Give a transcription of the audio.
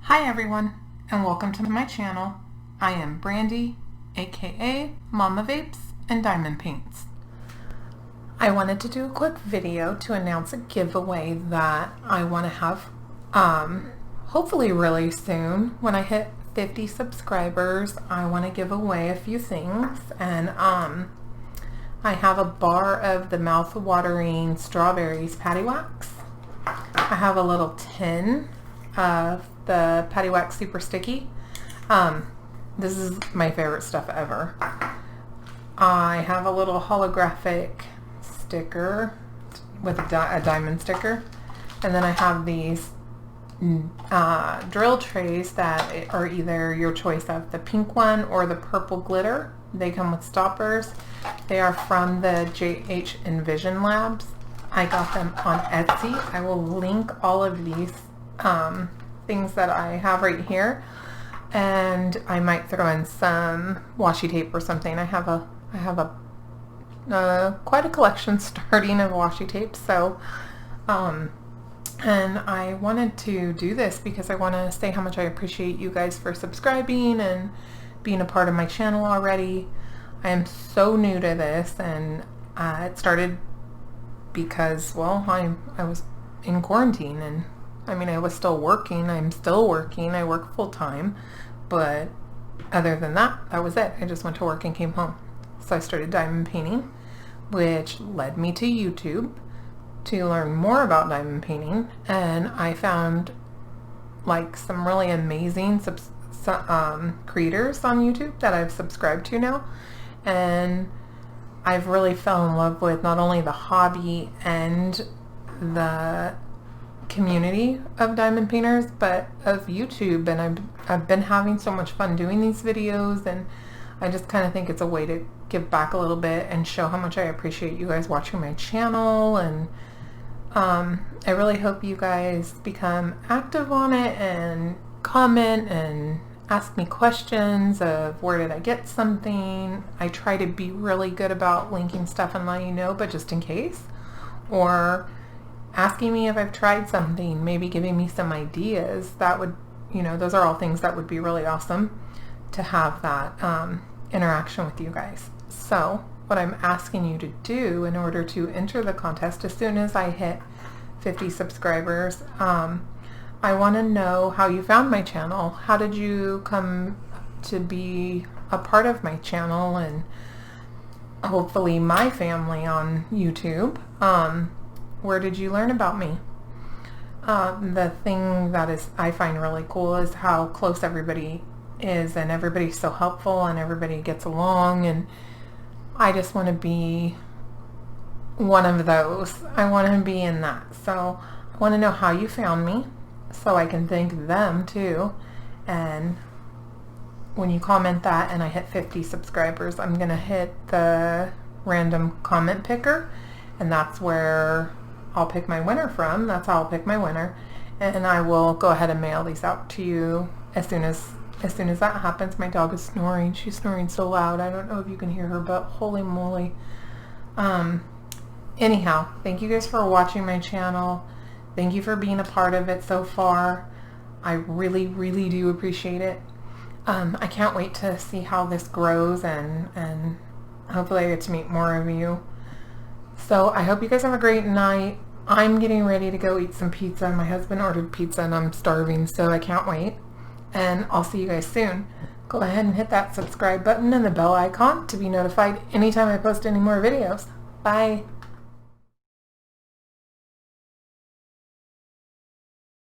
Hi everyone, and welcome to my channel. I am Brandy, aka MamaVapes and Diamond Paints. I wanted to do a quick video to announce a giveaway that I want to have hopefully really soon. When I hit 50 subscribers, I want to give away a few things, and I have a bar of the mouth-watering strawberries PaddyWax. I have a little tin of the PaddyWaxx Super Sticky. This is my favorite stuff ever. I have a little holographic sticker with a diamond sticker, and then I have these drill trays that are either your choice of the pink one or the purple glitter. They come with stoppers. They are from the JH Envision Labs. I got them on Etsy. I will link all of these things that I have right here, and I might throw in some washi tape or something. I have quite a collection starting of washi tape, so and I wanted to do this because I want to say how much I appreciate you guys for subscribing and being a part of my channel already. I am so new to this, and it started because, well, I was in quarantine, and I mean, I was still working. I'm still working. I work full-time, but other than that, that was it. I just went to work and came home. So I started diamond painting, which led me to YouTube to learn more about diamond painting, and I found like some really amazing creators on YouTube that I've subscribed to now, and I've really fell in love with not only the hobby and the community of diamond painters, but of YouTube, and I've been having so much fun doing these videos, and I just kind of think it's a way to give back a little bit and show how much I appreciate you guys watching my channel, and I really hope you guys become active on it and comment and ask me questions of where did I get something. I try to be really good about linking stuff and letting you know, but just in case, or asking me if I've tried something, maybe giving me some ideas. That would, you know, those are all things that would be really awesome to have that interaction with you guys. So what I'm asking you to do in order to enter the contest, as soon as I hit 50 subscribers, I want to know how you found my channel. How did you come to be a part of my channel and hopefully my family on YouTube? Where did you learn about me? The thing that I find really cool is how close everybody is, and everybody's so helpful and everybody gets along, and I just want to be one of those. I want to be in that. So I want to know how you found me so I can thank them too. And when you comment that and I hit 50 subscribers, I'm going to hit the random comment picker, and that's where I'll pick my winner from. That's how I'll pick my winner, and I will go ahead and mail these out to you as soon as that happens. My dog is snoring. She's snoring so loud. I don't know if you can hear her, but holy moly. Anyhow, thank you guys for watching my channel. Thank you for being a part of it so far. I really, really do appreciate it. I can't wait to see how this grows, and hopefully I get to meet more of you. So I hope you guys have a great night. I'm getting ready to go eat some pizza. My husband ordered pizza and I'm starving, so I can't wait. And I'll see you guys soon. Go ahead and hit that subscribe button and the bell icon to be notified anytime I post any more videos. Bye.